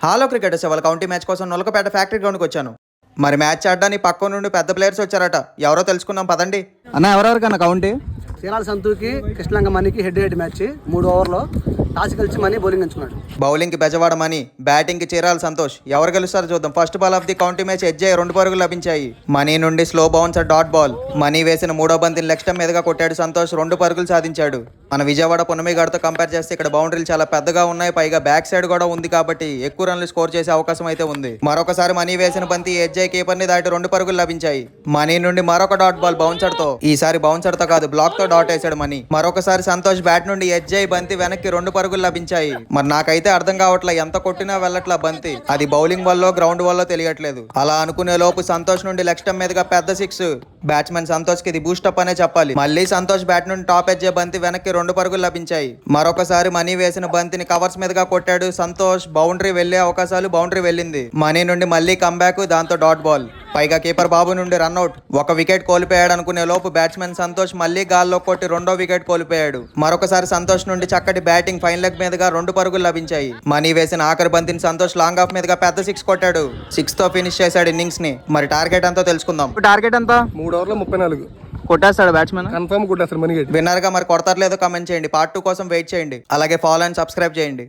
Hello cricketers, వాళ్ళ county match కోసం Nolakapeta factory గ్రౌండ్కి వచ్చాను. మరి మ్యాచ్ ఆడడానికి పక్క నుండి పెద్ద ప్లేయర్స్ వచ్చారట. ఎవరో తెలుసుకుందాం పదండి. అన్న ఎవరెవరికన్నా కౌంటీ? చీరాల సంతూకి కృష్ణలంక మనీకి హెడ్ మ్యాచ్ 3 ఓవర్లో టాస్ గెలిచి మనీ బౌలింగ్ ఎంచుకున్నాడు. బౌలింగ్ కి బెజవాడ మనీ, బ్యాటింగ్ కి చీరాల సంతోష్. ఎవరు గెలుస్తారో చూద్దాం. First ball of the county match ఎడ్జే 2 పరుగులు లభించాయి. మనీ నుండి slow bouncer dot ball. Mani వేసిన 3వ బంతిని లెగ్ స్టంప్ మీదుగా కొట్టాడు సంతోష్. 2 పరుగులు సాధించాడు. మన విజయవాడ పున్నమిగాడితో కంపేర్ చేస్తే ఇక్కడ బౌండరీలు చాలా పెద్దగా ఉన్నాయి. పైగా బ్యాక్ సైడ్ కూడా ఉంది కాబట్టి ఎక్కువ రన్లు స్కోర్ చేసే అవకాశం అయితే ఉంది. మరొకసారి మనీ వేసిన బంతి ఎడ్జే కీపర్ ని దాటి 2 పరుగులు లభించాయి. మనీ నుండి మరొక డాట్ బాల్ బౌన్సర్ తో. ఈసారి బౌన్సర్ తో కాదు, బ్లాక్ తో డాట్ వేసాడు మనీ. మరొకసారి సంతోష్ బ్యాట్ నుండి ఎడ్జే బంతి వెనక్కి 2 పరుగులు లభించాయి. మరి నాకైతే అర్థం కావట్లే, ఎంత కొట్టినా వెళ్ళట్లా బంతి. అది బౌలింగ్ వల్ల గ్రౌండ్ వల్ల తెలియట్లేదు. అలా అనుకునే లోపు సంతోష్ నుండి లెగ్ స్టంప్ మీదుగా పెద్ద 6. బ్యాట్స్మెన్ సంతోష్ కి ఇది బూస్టప్ అనే చెప్పాలి. మళ్ళీ సంతోష్ బ్యాట్ నుండి టాప్ ఎడ్జే బంతి వెనక్కి 2 పరుగులు లభించాయి. మరొకసారి మనీ వేసిన బంతిని కవర్స్ మీదుగా కొట్టాడు సంతోష్. బౌండరీ వెళ్లే అవకాశాలు, బౌండరీ వెళ్ళింది. మనీ నుండి మళ్ళీ కంబ్యాక్, దాంతో డాట్ బాల్. పైగా కీపర్ బాబు నుండి రన్అట్. 1 వికెట్ కోల్పోయాడు అనుకునే లోపు బ్యాట్స్మెన్ సంతోష్ మళ్ళీ గాల్లో కొట్టి 2వ వికెట్ కోల్పోయాడు. మరొకసారి సంతోష్ నుండి చక్కటి బ్యాటింగ్, ఫైన్ లెగ్ మీదుగా 2 పరుగులు లభించాయి. మనీ వేసిన ఆఖరి బంతిని సంతోష్ లాంగ్ ఆఫ్ మీదుగా పెద్ద 6 కొట్టాడు. 6 తో ఫినిష్ చేశాడు ఇన్నింగ్స్ ని. మరి టార్గెట్ ఎంతో తెలుసుకుందాం. టార్గెట్ ఎంత? 3 ఓవర్లో 34 కొట్టేస్తాడు బ్యాట్స్మెన్. కన్ఫర్మ్ కొట్టేస్తారు మనీ. విన్నర్ గా మరి కొడతారు లేదో కమెంట్ చేయండి. పార్ట్ 2 కోసం వెయిట్ చేయండి. అలాగే ఫాలో అండ్ సబ్స్క్రైబ్ చేయండి.